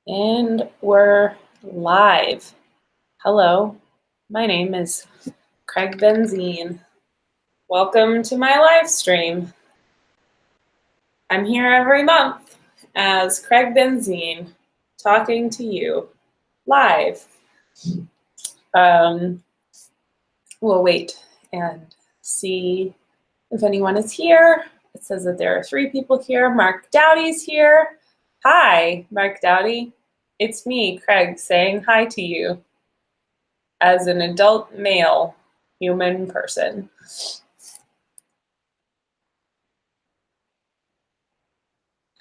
And we're live. Hello, my name is Craig Benzine. Welcome to my live stream. I'm here every month as Craig Benzine talking to you live. We'll wait and see if anyone is here. It says that there are 3 people here. Mark Dowdy's here. Hi, Mark Dowdy. It's me, Craig, saying hi to you as an adult male human person.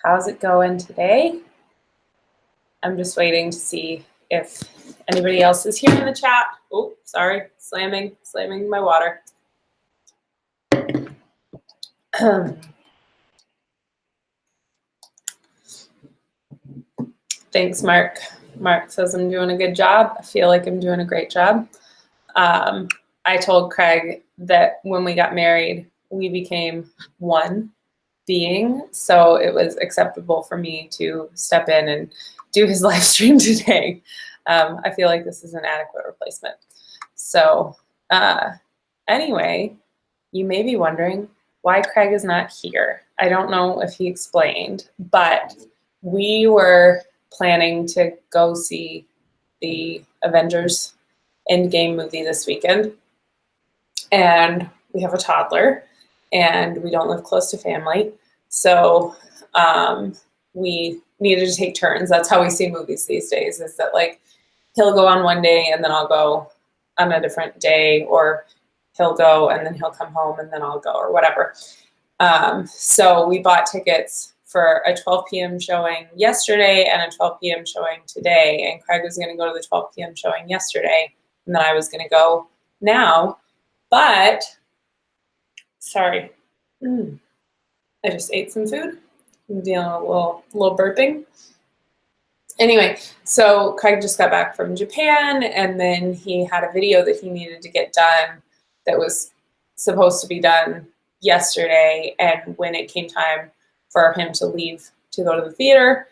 How's it going today? I'm just waiting to see if anybody else is here in the chat. Oh, sorry, slamming my water. Thanks, Mark. Mark says I'm doing a good job. I feel like I'm doing a great job. I told Craig that when we got married, we became one being, so it was acceptable for me to step in and do his live stream today. I feel like this is an adequate replacement. So anyway, you may be wondering why Craig is not here. I don't know if he explained, but we were planning to go see the Avengers Endgame movie this weekend, and we have a toddler and we don't live close to family, so we needed to take turns. That's how we see movies these days, is that like he'll go on one day and then I'll go on a different day, or he'll go and then he'll come home and then I'll go, or whatever. So we bought tickets for a 12 p.m. showing yesterday and a 12 p.m. showing today, and Craig was going to go to the 12 p.m. showing yesterday, and then I was going to go now, but sorry, I just ate some food. I'm dealing with a little burping. Anyway, so Craig just got back from Japan, and then he had a video that he needed to get done that was supposed to be done yesterday, and when it came time for him to leave to go to the theater,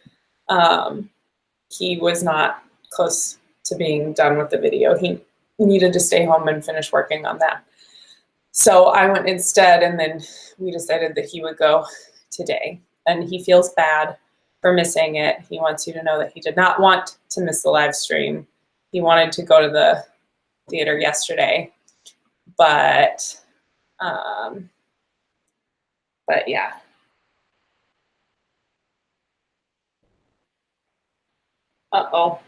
he was not close to being done with the video. He needed to stay home and finish working on that. So I went instead, and then we decided that he would go today, and he feels bad for missing it. He wants you to know that he did not want to miss the live stream. He wanted to go to the theater yesterday, but yeah. Uh-oh.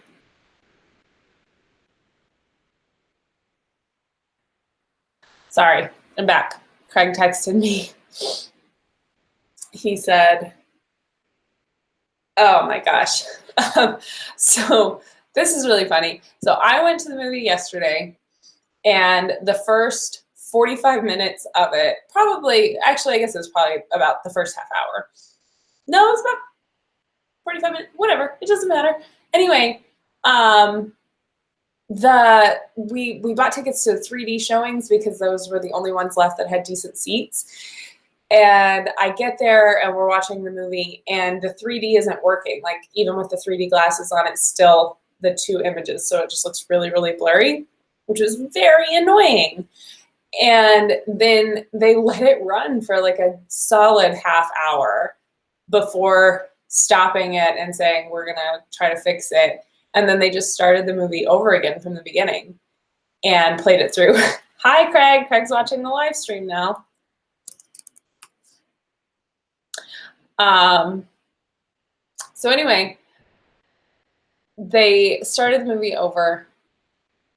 Sorry, I'm back. Craig texted me. He said, oh my gosh. So this is really funny. So I went to the movie yesterday, and the first 45 minutes of it, actually, I guess it was probably about the first half hour. No, it's about 45 minutes, whatever, it doesn't matter. Anyway, we bought tickets to 3D showings because those were the only ones left that had decent seats. And I get there and we're watching the movie, and the 3D isn't working. Like, even with the 3D glasses on, it's still the 2 images, so it just looks really, really blurry, which was very annoying. And then they let it run for like a solid half hour before stopping it and saying, we're gonna try to fix it. And then they just started the movie over again from the beginning and played it through. Hi, Craig. Craig's watching the live stream now. So anyway, they started the movie over,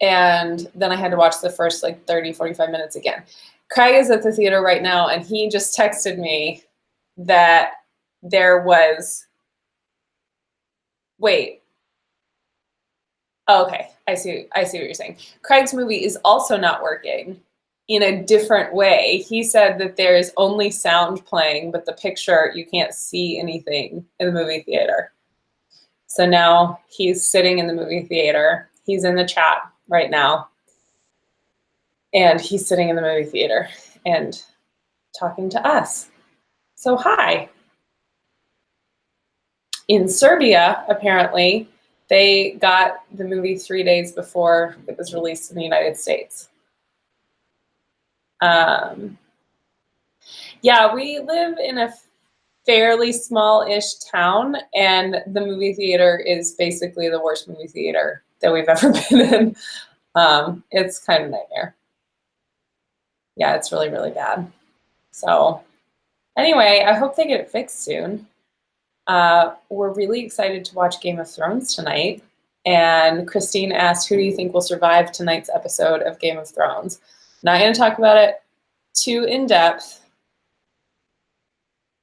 and then I had to watch the first like 30, 45 minutes again. Craig is at the theater right now, and he just texted me that there was, wait. Okay, I see what you're saying. Craig's movie is also not working in a different way. He said that there is only sound playing, but the picture, you can't see anything in the movie theater. So now he's sitting in the movie theater. He's in the chat right now, and he's sitting in the movie theater and talking to us. So hi. In Serbia, apparently, They got the movie 3 days before it was released in the United States. Yeah, we live in a fairly small-ish town, and the movie theater is basically the worst movie theater that we've ever been in. It's kind of a nightmare. Yeah, it's really, really bad. So anyway, I hope they get it fixed soon. We're really excited to watch Game of Thrones tonight. And Christine asked, who do you think will survive tonight's episode of Game of Thrones? Not going to talk about it too in depth.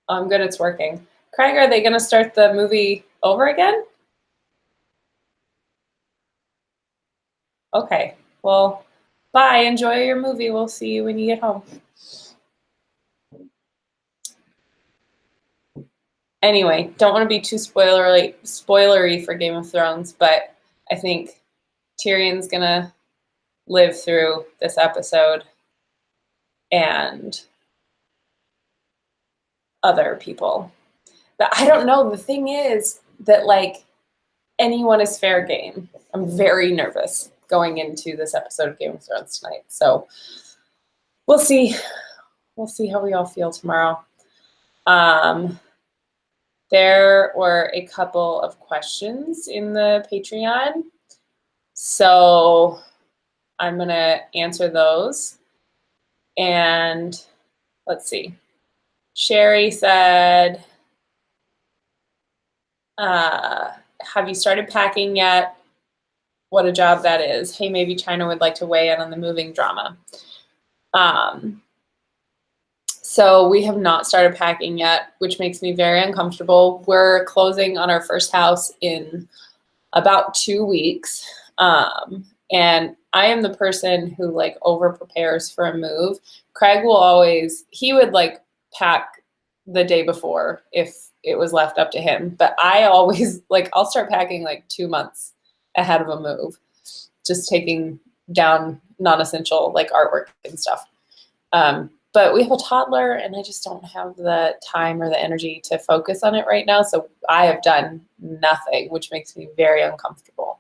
I'm good, it's working. Craig, are they going to start the movie over again? Okay, well, bye. Enjoy your movie. We'll see you when you get home. Anyway, don't want to be too spoilery for Game of Thrones, but I think Tyrion's going to live through this episode and other people. But I don't know. The thing is that, like, anyone is fair game. I'm very nervous going into this episode of Game of Thrones tonight. So we'll see. We'll see how we all feel tomorrow. There were a couple of questions in the Patreon. So I'm going to answer those. And let's see. Sherry said, have you started packing yet? What a job that is. Hey, maybe China would like to weigh in on the moving drama. So we have not started packing yet, which makes me very uncomfortable. We're closing on our first house in about 2 weeks. And I am the person who like over prepares for a move. Craig will always, he would like pack the day before if it was left up to him. But I always like, I'll start packing like 2 months ahead of a move, just taking down non-essential like artwork and stuff. But we have a toddler and I just don't have the time or the energy to focus on it right now. So I have done nothing, which makes me very uncomfortable.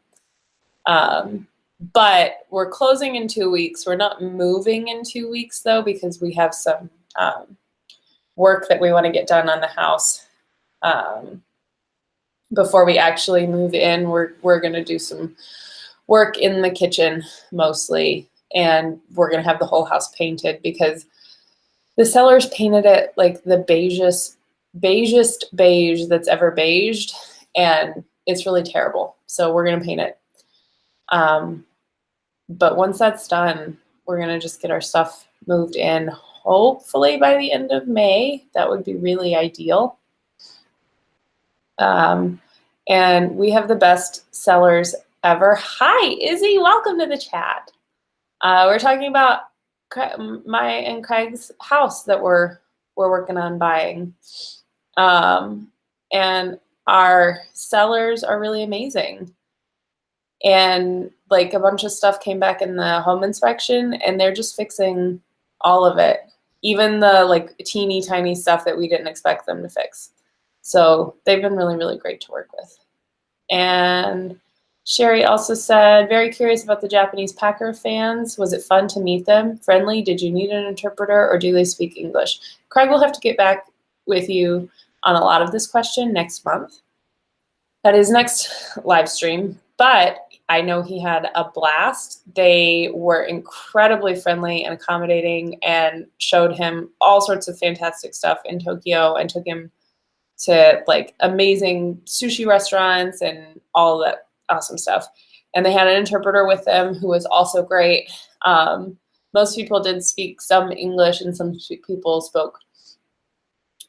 But we're closing in 2 weeks. We're not moving in 2 weeks though, because we have some work that we want to get done on the house before we actually move in. We're going to do some work in the kitchen mostly, and we're going to have the whole house painted because the sellers painted it like the beigest beige that's ever beiged, and it's really terrible. So we're going to paint it. But once that's done, we're going to just get our stuff moved in, hopefully by the end of May. That would be really ideal. And we have the best sellers ever. Hi, Izzy. Welcome to the chat. We're talking about my and Craig's house that we're working on buying. And our sellers are really amazing. And like a bunch of stuff came back in the home inspection and they're just fixing all of it. Even the like teeny tiny stuff that we didn't expect them to fix. So they've been really, really great to work with. And Sherry also said, very curious about the Japanese Packer fans. Was it fun to meet them? Friendly? Did you need an interpreter or do they speak English? Craig will have to get back with you on a lot of this question next month. That is next live stream, but I know he had a blast. They were incredibly friendly and accommodating and showed him all sorts of fantastic stuff in Tokyo and took him to like amazing sushi restaurants and all that awesome stuff. And they had an interpreter with them who was also great. Most people did speak some English and some people spoke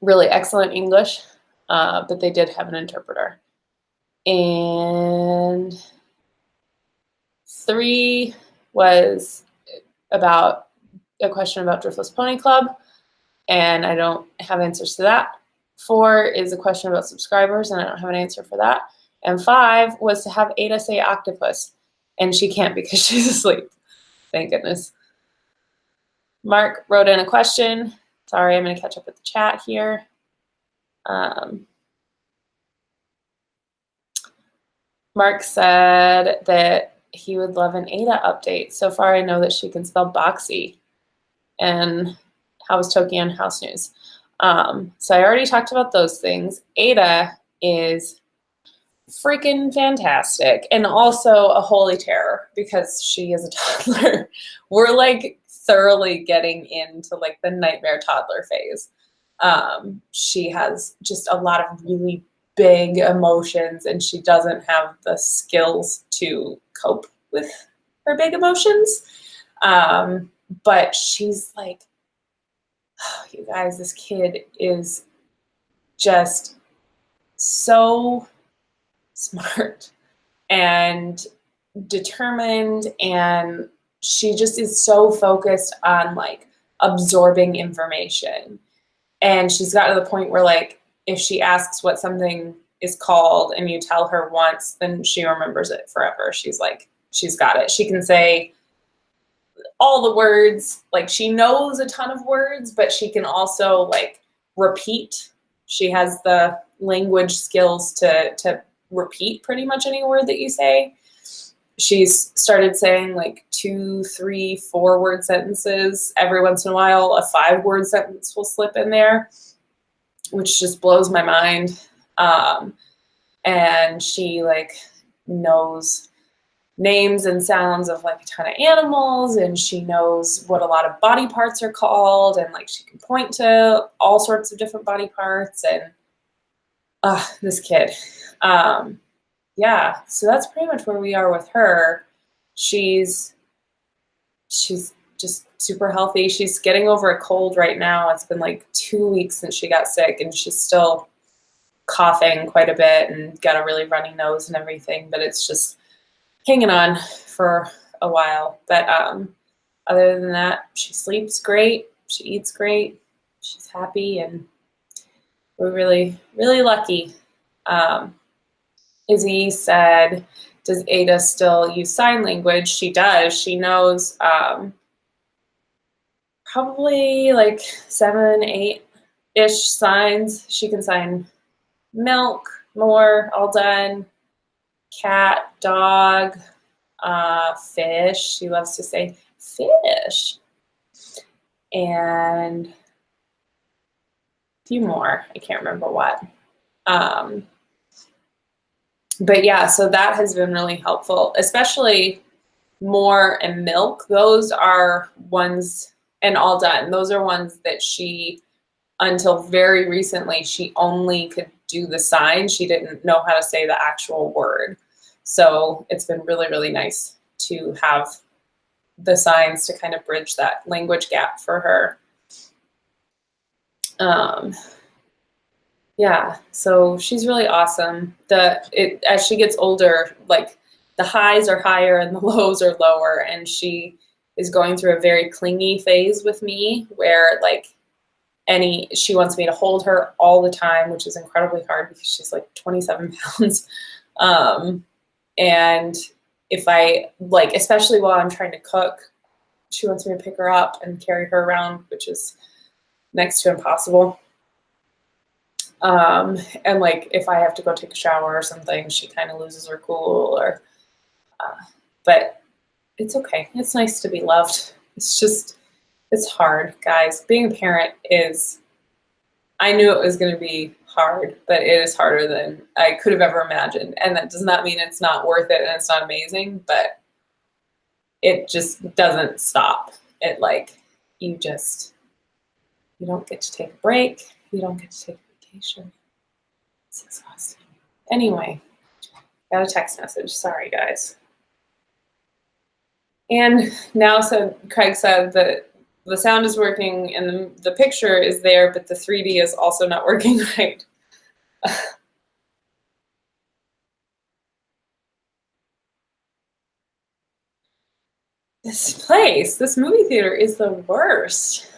really excellent English, but they did have an interpreter. And 3 was about a question about Driftless Pony Club, and I don't have answers to that. 4 is a question about subscribers, and I don't have an answer for that. And 5 was to have Ada say octopus, and she can't because she's asleep. Thank goodness. Mark wrote in a question. Sorry, I'm going to catch up with the chat here. Mark said that he would love an Ada update. So far, I know that she can spell boxy. And how was Toki on House News? So I already talked about those things. Ada is freaking fantastic, and also a holy terror because she is a toddler. We're like thoroughly getting into like the nightmare toddler phase. She has just a lot of really big emotions, and she doesn't have the skills to cope with her big emotions. But she's like, oh, you guys, this kid is just so smart and determined, and she just is so focused on like absorbing information. And she's gotten to the point where like if she asks what something is called and you tell her once, then she remembers it forever. She's like, she's got it. She can say all the words, like she knows a ton of words, but she can also like repeat. She has the language skills to repeat pretty much any word that you say. She's started saying like 2, 3, 4 word sentences. Every once in a while, a 5-word sentence will slip in there, which just blows my mind. And she like knows names and sounds of like a ton of animals, and she knows what a lot of body parts are called, and like she can point to all sorts of different body parts. And this kid. Yeah, so that's pretty much where we are with her. She's just super healthy. She's getting over a cold right now. It's been like 2 weeks since she got sick, and she's still coughing quite a bit and got a really runny nose and everything, but it's just hanging on for a while. But other than that, she sleeps great, she eats great, she's happy, and we're really, really lucky. Izzy said, does Ada still use sign language? She does. She knows probably like 7, 8-ish signs. She can sign milk, more, all done, cat, dog, fish. She loves to say fish. And a few more. I can't remember what. But yeah, so that has been really helpful, especially more and milk. Those are ones, and all done. Those are ones that she, until very recently, she only could do the sign. She didn't know how to say the actual word. So it's been really, really nice to have the signs to kind of bridge that language gap for her. Yeah, so she's really awesome. As she gets older, like the highs are higher and the lows are lower, and she is going through a very clingy phase with me where like she wants me to hold her all the time, which is incredibly hard because she's like 27 pounds. And if I like, especially while I'm trying to cook, she wants me to pick her up and carry her around, which is next to impossible. And like if I have to go take a shower or something, she kind of loses her cool. But it's okay. It's nice to be loved. It's hard, guys. Being a parent I knew it was going to be hard, but it is harder than I could have ever imagined. And that does not mean it's not worth it and it's not amazing, but it just doesn't stop. It like, you don't get to take a break. You don't get to take a vacation. It's exhausting. Anyway, got a text message. Sorry, guys. And now, so Craig said that the sound is working and the picture is there, but the 3D is also not working right. This movie theater is the worst.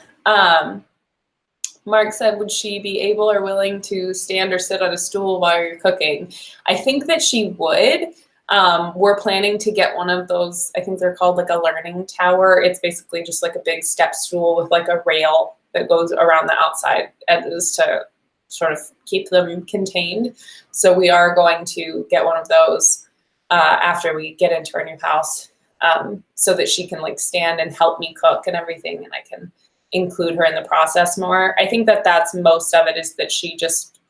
Mark said, would she be able or willing to stand or sit on a stool while you're cooking? I think that she would. We're planning to get one of those, I think they're called like a learning tower. It's basically just like a big step stool with like a rail that goes around the outside edges to sort of keep them contained. So we are going to get one of those. after we get into our new house, so that she can like stand and help me cook and everything, and I can include her in the process more. I think that that's most of it, is that she just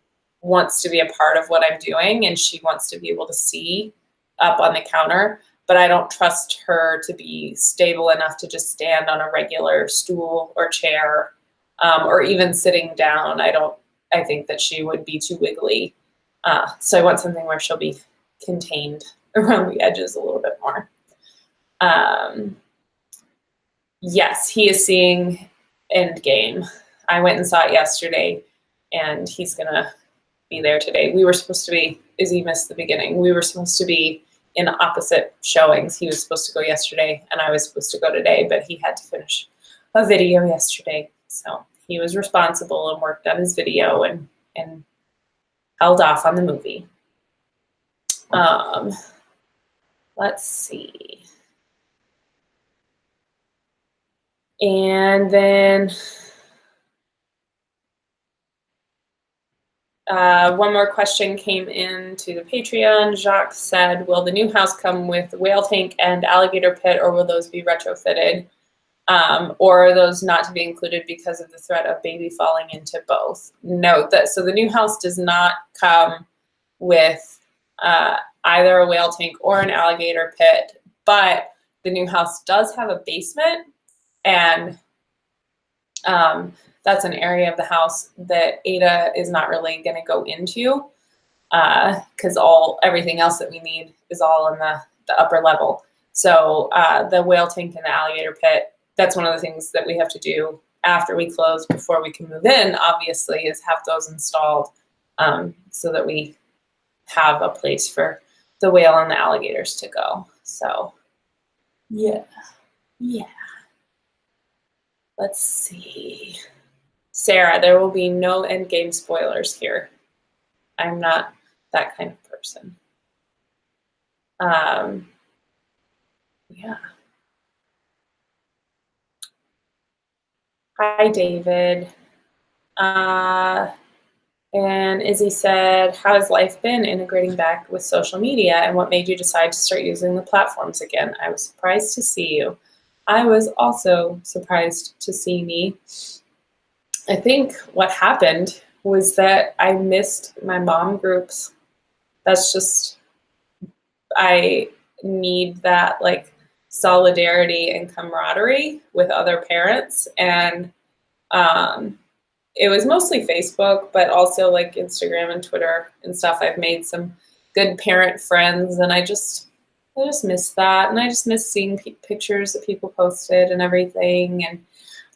wants to be a part of what I'm doing, and she wants to be able to see up on the counter, but I don't trust her to be stable enough to just stand on a regular stool or chair, or even sitting down. I think that she would be too wiggly. So I want something where she'll be contained around the edges a little bit more. Yes, he is seeing Endgame. I went and saw it yesterday, and he's gonna be there today. We were supposed to be, Izzy missed the beginning. We were supposed to be in opposite showings. He was supposed to go yesterday, and I was supposed to go today, but he had to finish a video yesterday. So he was responsible and worked on his video and held off on the movie. Let's see. And then one more question came in to the Patreon. Jacques said, will the new house come with whale tank and alligator pit, or will those be retrofitted? Or are those not to be included because of the threat of baby falling into both? No, so the new house does not come with either a whale tank or an alligator pit, but the new house does have a basement, and that's an area of the house that Ada is not really going to go into, because everything else that we need is all in the upper level. So the whale tank and the alligator pit, that's one of the things that we have to do after we close, before we can move in, obviously, is have those installed, so that we have a place for the whale and the alligators to go. So yeah. Let's see. Sarah, there will be no Endgame spoilers here. I'm not that kind of person. Yeah. Hi, David. And Izzy said, how has life been integrating back with social media, and what made you decide to start using the platforms again? I was surprised to see you. I was also surprised to see me. I think what happened was that I missed my mom groups. That's just, I need that like solidarity and camaraderie with other parents. And it was mostly Facebook, but also like Instagram and Twitter and stuff. I've made some good parent friends, and I just miss that. And I just miss seeing pictures that people posted and everything. And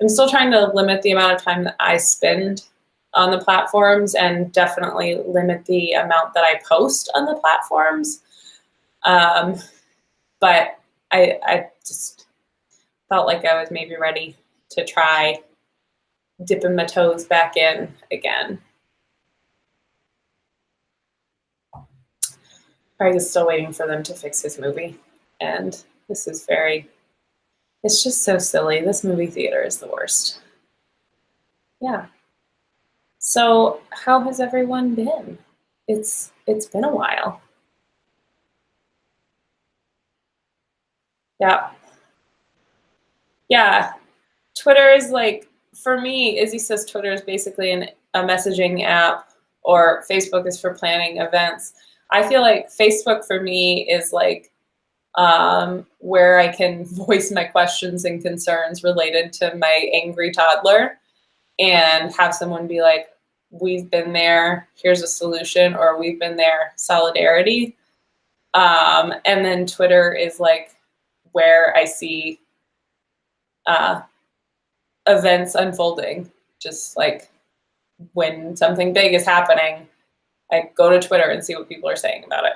I'm still trying to limit the amount of time that I spend on the platforms, and definitely limit the amount that I post on the platforms. But I just felt like I was maybe ready to try dipping my toes back in again. Craig is still waiting for them to fix his movie, and this is it's just so silly. This movie theater is the worst. Yeah. So how has everyone been? It's been a while. Yeah. Yeah. Twitter is like, for me, Izzy says Twitter is basically a messaging app, or Facebook is for planning events. I feel like Facebook for me is like where I can voice my questions and concerns related to my angry toddler, and have someone be like, we've been there, here's a solution, or we've been there, solidarity. And then Twitter is like where I see events unfolding. Just like when something big is happening, I go to Twitter and see what people are saying about it.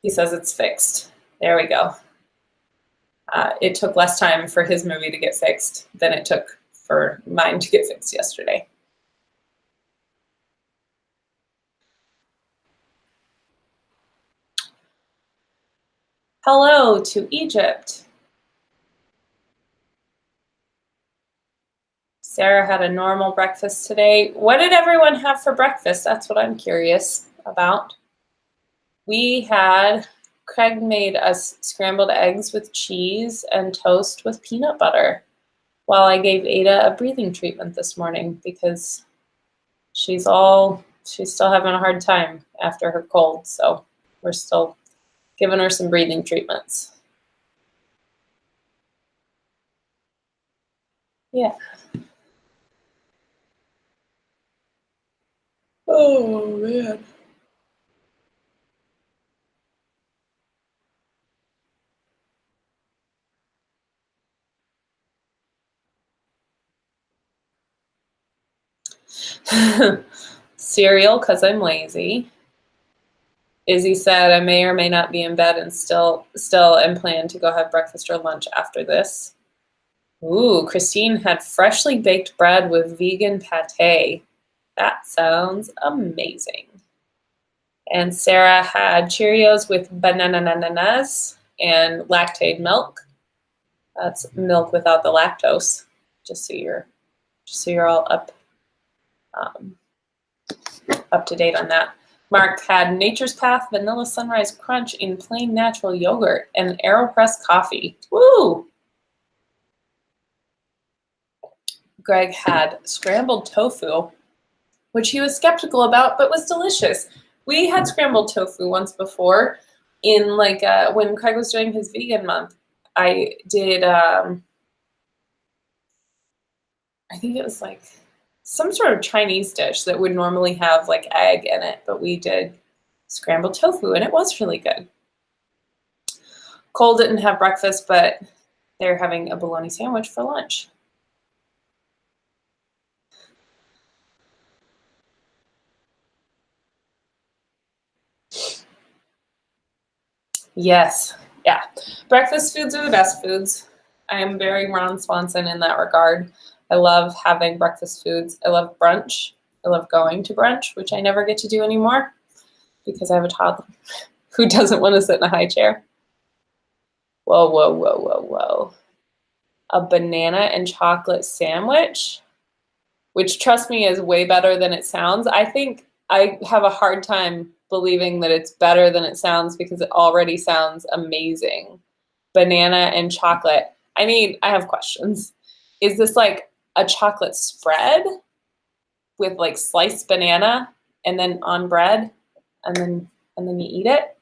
He says it's fixed. There we go. It took less time for his movie to get fixed than it took for mine to get fixed yesterday. Hello to Egypt. Sarah had a normal breakfast today. What did everyone have for breakfast? That's what I'm curious about. Craig made us scrambled eggs with cheese and toast with peanut butter while I gave Ada a breathing treatment this morning because she's still having a hard time after her cold. So we're still giving her some breathing treatments. Yeah. Oh, man. Cereal, because I'm lazy. Izzy said I may or may not be in bed and still am planning to go have breakfast or lunch after this. Ooh, Christine had freshly baked bread with vegan pate. That sounds amazing. And Sarah had Cheerios with bananas and lactate milk. That's milk without the lactose. Just so you're all up to date on that. Mark had Nature's Path Vanilla Sunrise Crunch in plain natural yogurt and AeroPress coffee. Woo! Greg had scrambled tofu, which he was skeptical about, but was delicious. We had scrambled tofu once before in when Craig was doing his vegan month. I did, I think it was like some sort of Chinese dish that would normally have like egg in it, but we did scrambled tofu and it was really good. Cole didn't have breakfast, but they're having a bologna sandwich for lunch. Yes, yeah. Breakfast foods are the best foods. I am very Ron Swanson in that regard. I love having breakfast foods. I love brunch. I love going to brunch, which I never get to do anymore because I have a toddler who doesn't want to sit in a high chair. Whoa, whoa, whoa, whoa, whoa. A banana and chocolate sandwich, which, trust me, is way better than it sounds. I think I have a hard time believing that it's better than it sounds because it already sounds amazing. Banana and chocolate. I have questions. Is this like a chocolate spread with like sliced banana and then on bread and then you eat it?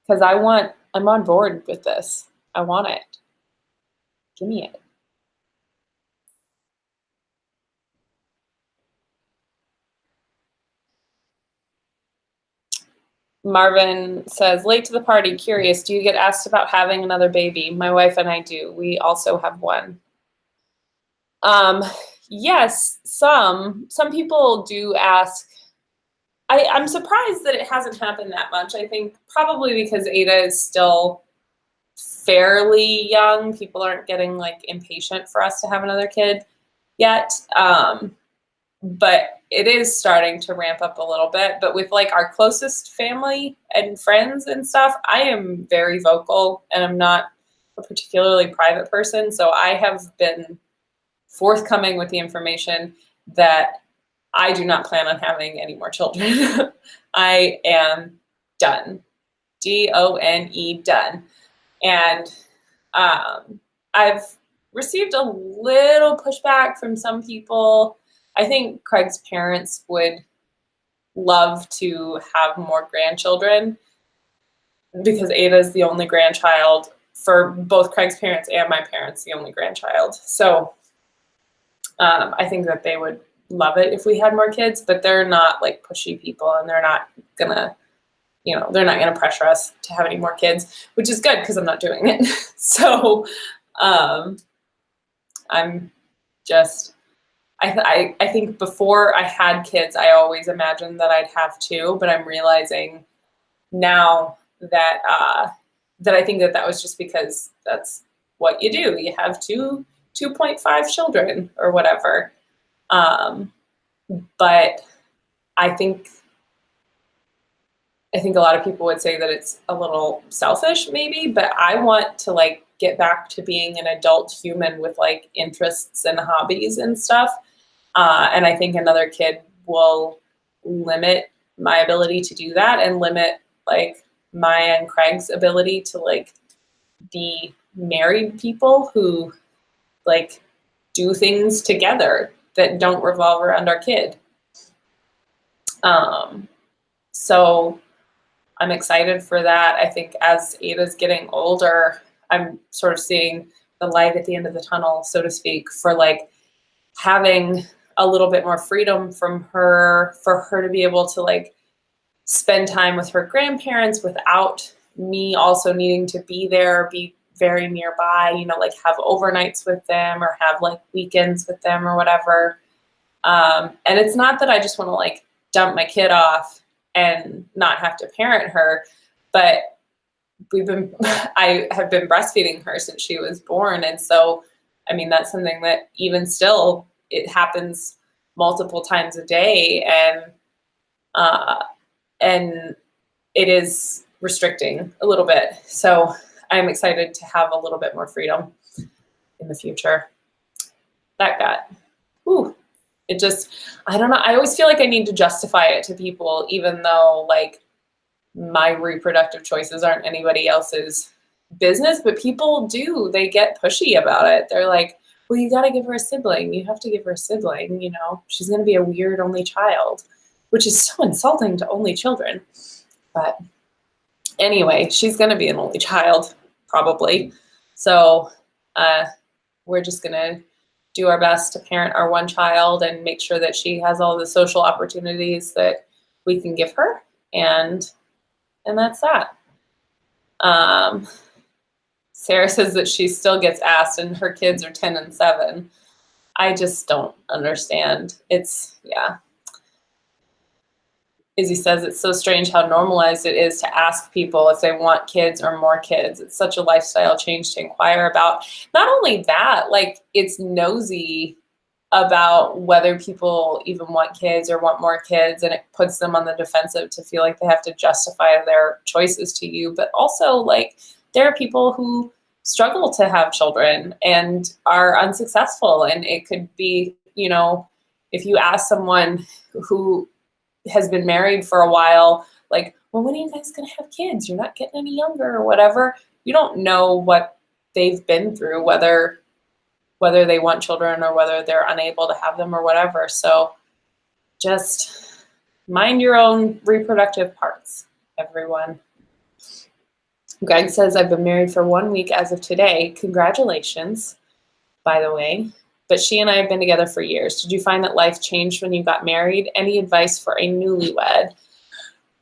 Because I'm on board with this. I want it. Give me it. Marvin says, late to the party, curious, do you get asked about having another baby? My wife and I do. We also have one. Yes, some people do ask. I'm surprised that it hasn't happened that much. I think probably because Ada is still fairly young. People aren't getting like impatient for us to have another kid yet. But it is starting to ramp up a little bit. But with like our closest family and friends and stuff, I am very vocal and I'm not a particularly private person. So I have been forthcoming with the information that I do not plan on having any more children. I am done. D-O-N-E, done. And I've received a little pushback from some people. I think Craig's parents would love to have more grandchildren because Ada is the only grandchild for both Craig's parents and my parents, the only grandchild. So I think that they would love it if we had more kids, but they're not like pushy people and they're not gonna pressure us to have any more kids, which is good because I'm not doing it. So I'm just, I think before I had kids, I always imagined that I'd have two, but I'm realizing now that that I think that was just because that's what you do. You have 2.5 children or whatever. But I think a lot of people would say that it's a little selfish maybe, but I want to like get back to being an adult human with like interests and hobbies and stuff. And I think another kid will limit my ability to do that and limit like my and Craig's ability to like be married people who like do things together that don't revolve around our kid. So I'm excited for that. I think as Ada's getting older, I'm sort of seeing the light at the end of the tunnel, so to speak, for like having a little bit more freedom from her, for her to be able to like spend time with her grandparents without me also needing to be there, be very nearby, you know, like have overnights with them or have like weekends with them or whatever. And it's not that I just want to like dump my kid off and not have to parent her, but I have been breastfeeding her since she was born. And so, I mean, that's something that even still, it happens multiple times a day. And it is restricting a little bit. So I'm excited to have a little bit more freedom in the future. That got, ooh, it just, I don't know. I always feel like I need to justify it to people, even though like my reproductive choices aren't anybody else's business, but people do. They get pushy about it. They're like, well, you got to give her a sibling. You have to give her a sibling. You know, she's going to be a weird only child, which is so insulting to only children. But anyway, she's going to be an only child, probably. So we're just going to do our best to parent our one child and make sure that she has all the social opportunities that we can give her. And that's that. Sarah says that she still gets asked and her kids are 10 and 7. I just don't understand. It's, yeah. Izzy says it's so strange how normalized it is to ask people if they want kids or more kids. It's such a lifestyle change to inquire about. Not only that, like it's nosy about whether people even want kids or want more kids, and it puts them on the defensive to feel like they have to justify their choices to you. But also, like, there are people who struggle to have children and are unsuccessful, and it could be, you know, if you ask someone who has been married for a while, like, well, when are you guys going to have kids? You're not getting any younger or whatever. You don't know what they've been through, whether they want children or whether they're unable to have them or whatever. So just mind your own reproductive parts, everyone. Greg says, I've been married for 1 week as of today. Congratulations, by the way. But she and I have been together for years. Did you find that life changed when you got married? Any advice for a newlywed?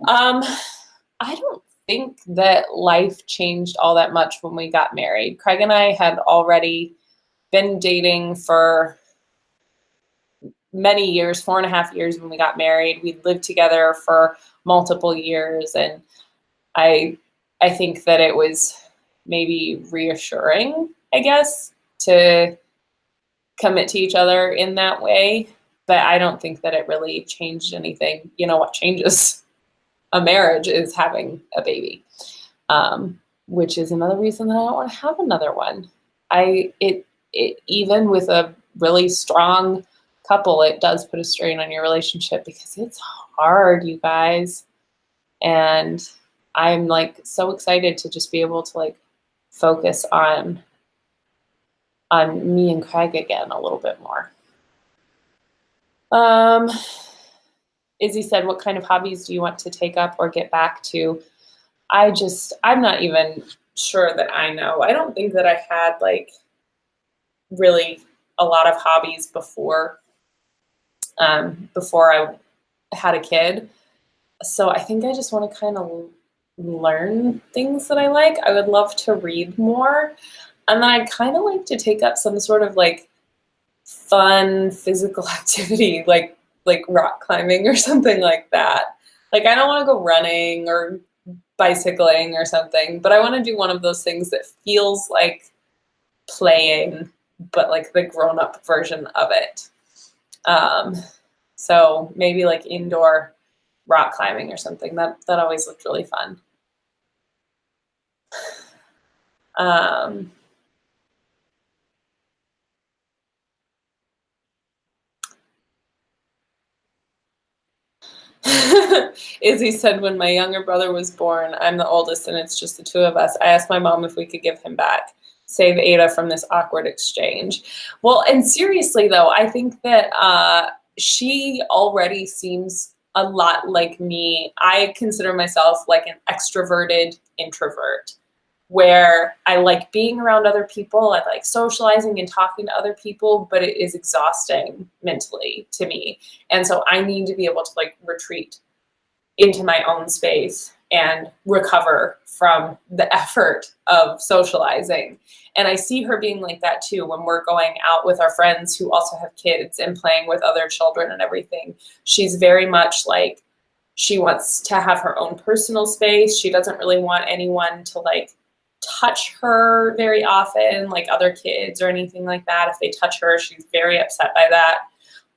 I don't think that life changed all that much when we got married. Craig and I had already been dating for many years, 4.5 years when we got married. We lived together for multiple years, and I think that it was maybe reassuring, I guess, to commit to each other in that way. But I don't think that it really changed anything. You know, what changes a marriage is having a baby, which is another reason that I don't want to have another one. It even with a really strong couple, it does put a strain on your relationship because it's hard, you guys. And I'm like so excited to just be able to like focus on me and Craig again a little bit more. Izzy said, what kind of hobbies do you want to take up or get back to? I'm not even sure that I know. I don't think that I had like really a lot of hobbies before I had a kid. So I think I just want to kind of learn things that I like. I would love to read more. And then I'd kind of like to take up some sort of like fun physical activity, like rock climbing or something like that. Like I don't want to go running or bicycling or something, but I want to do one of those things that feels like playing, but like the grown-up version of it. So maybe like indoor rock climbing or something. That always looked really fun. Izzy said, when my younger brother was born, I'm the oldest and it's just the two of us. I asked my mom if we could give him back, save Ada from this awkward exchange. Well, and seriously though, I think that she already seems a lot like me. I consider myself like an extroverted introvert, where I like being around other people. I like socializing and talking to other people, but it is exhausting mentally to me. And so I need to be able to like retreat into my own space and recover from the effort of socializing. And I see her being like that too when we're going out with our friends who also have kids and playing with other children and everything. She's very much like, she wants to have her own personal space. She doesn't really want anyone to like touch her very often, like other kids or anything like that. If they touch her, she's very upset by that.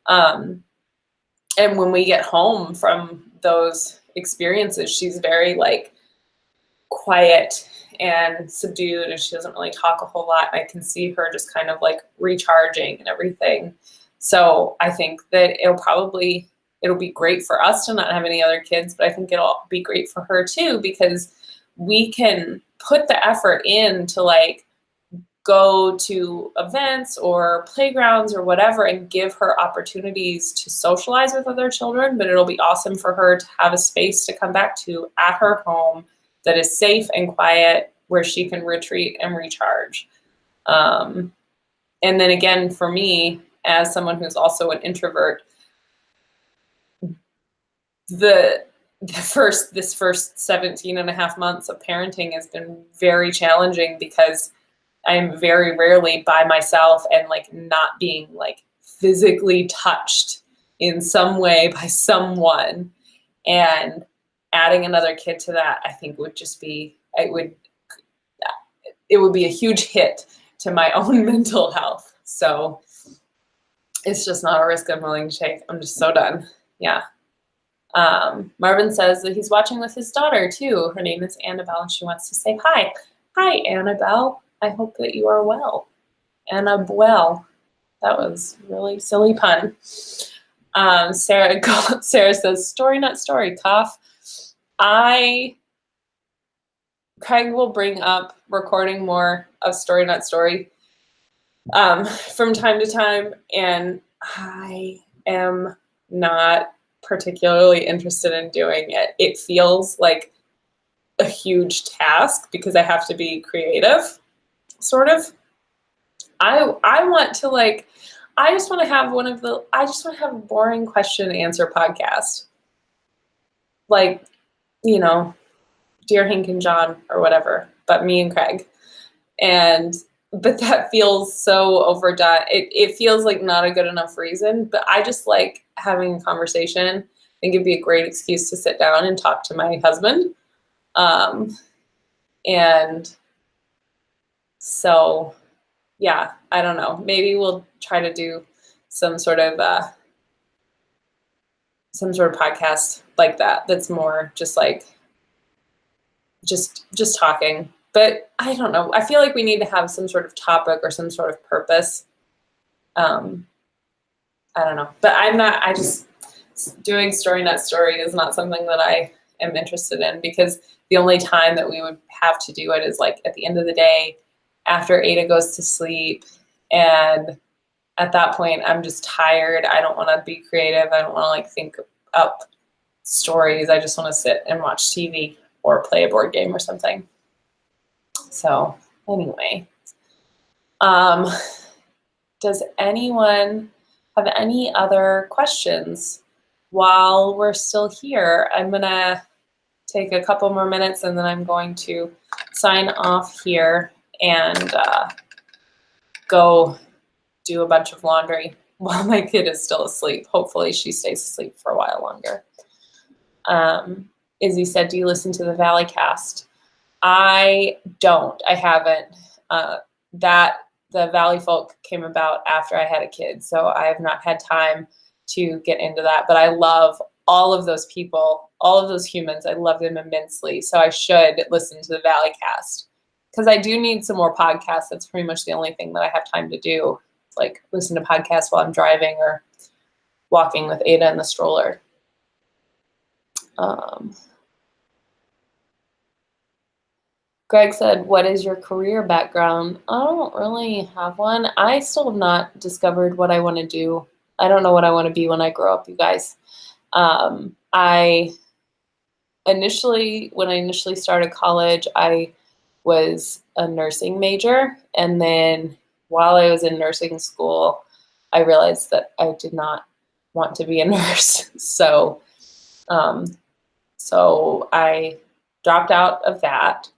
And when we get home from those experiences, she's very like quiet and subdued, and she doesn't really talk a whole lot. I can see her just kind of like recharging and everything. So I think that it'll be great for us to not have any other kids, but I think it'll be great for her too, because we can put the effort in to like go to events or playgrounds or whatever and give her opportunities to socialize with other children. But it'll be awesome for her to have a space to come back to at her home that is safe and quiet, where she can retreat and recharge. And then again, for me, as someone who's also an introvert, this first 17 and a half months of parenting has been very challenging, because I'm very rarely by myself and like not being like physically touched in some way by someone. And adding another kid to that, I think would just be, it would be a huge hit to my own mental health. So it's just not a risk I'm willing to take. I'm just so done. Yeah. Marvin says that he's watching with his daughter too. Her name is Annabelle, and she wants to say hi. Hi, Annabelle. I hope that you are well. Annabelle. That was really silly pun. Sarah says, story not story, cough. Craig will bring up recording more of Story Not Story from time to time, and I am not particularly interested in doing it. It feels like a huge task because I have to be creative, sort of. I want to like, I just want to have a boring question and answer podcast. Like, you know, Dear Hank and John or whatever, but me and Craig. But that feels so overdone. It feels like not a good enough reason, but I just like having a conversation. I think it'd be a great excuse to sit down and talk to my husband. And so, yeah, I don't know. Maybe we'll try to do some sort of podcast like that. That's more just like, just talking. But I don't know. I feel like we need to have some sort of topic or some sort of purpose. I don't know. But doing Story Not Story is not something that I am interested in, because the only time that we would have to do it is like at the end of the day after Ada goes to sleep. And at that point, I'm just tired. I don't want to be creative. I don't want to like think up stories. I just want to sit and watch TV or play a board game or something. So anyway, does anyone have any other questions while we're still here? I'm gonna take a couple more minutes and then I'm going to sign off here and go do a bunch of laundry while my kid is still asleep. Hopefully she stays asleep for a while longer. Izzy said, do you listen to the Valley Cast? I don't. I haven't. The Valley Folk came about after I had a kid, so I have not had time to get into that. But I love all of those people, all of those humans. I love them immensely. So I should listen to the Valley Cast, because I do need some more podcasts. That's pretty much the only thing that I have time to do, like listen to podcasts while I'm driving or walking with Ada in the stroller. Um, Greg said, what is your career background? I don't really have one. I still have not discovered what I want to do. I don't know what I want to be when I grow up, you guys. I initially, when I initially started college, I was a nursing major. And then while I was in nursing school, I realized that I did not want to be a nurse. Um, so I dropped out of that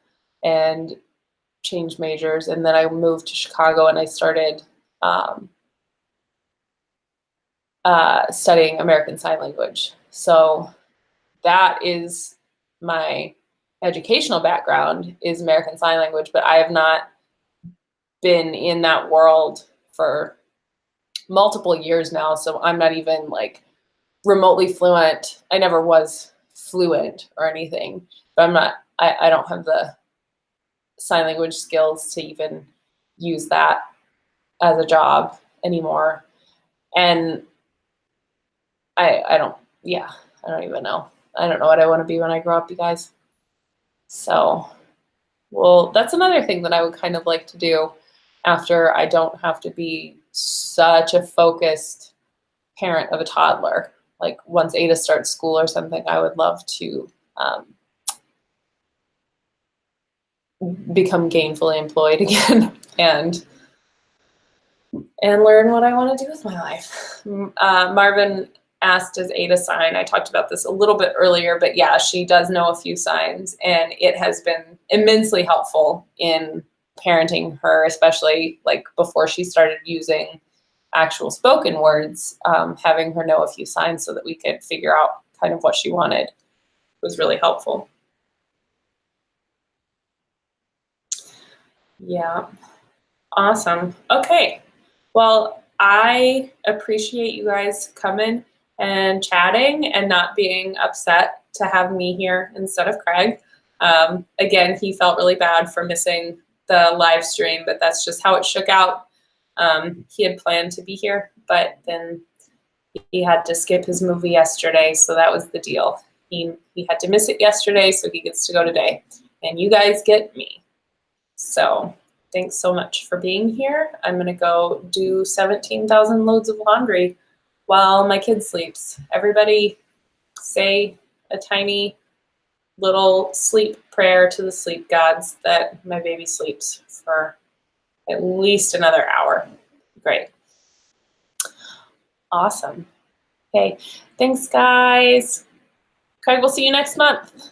and changed majors. And then I moved to Chicago and I started studying American Sign Language. So that is my educational background, is American Sign Language, but I have not been in that world for multiple years now. So I'm not even like remotely fluent. I never was fluent or anything, but I don't have the sign language skills to even use that as a job anymore. And I don't, yeah, I don't even know. I don't know what I want to be when I grow up, you guys. So, well, that's another thing that I would kind of like to do after I don't have to be such a focused parent of a toddler. Like once Ada starts school or something, I would love to become gainfully employed again and learn what I want to do with my life. Marvin asked, does Ada sign? I talked about this a little bit earlier, but yeah, she does know a few signs, and it has been immensely helpful in parenting her, especially like before she started using actual spoken words. Having her know a few signs so that we could figure out kind of what she wanted was really helpful. Yeah. Awesome. Okay. Well, I appreciate you guys coming and chatting and not being upset to have me here instead of Craig. Again, he felt really bad for missing the live stream, but that's just how it shook out. He had planned to be here, but then he had to skip his movie yesterday, so that was the deal. He had to miss it yesterday, so he gets to go today. And you guys get me. So thanks so much for being here. I'm going to go do 17,000 loads of laundry while my kid sleeps. Everybody say a tiny little sleep prayer to the sleep gods that my baby sleeps for at least another hour. Great. Awesome. Okay. Thanks, guys. Craig, we'll see you next month.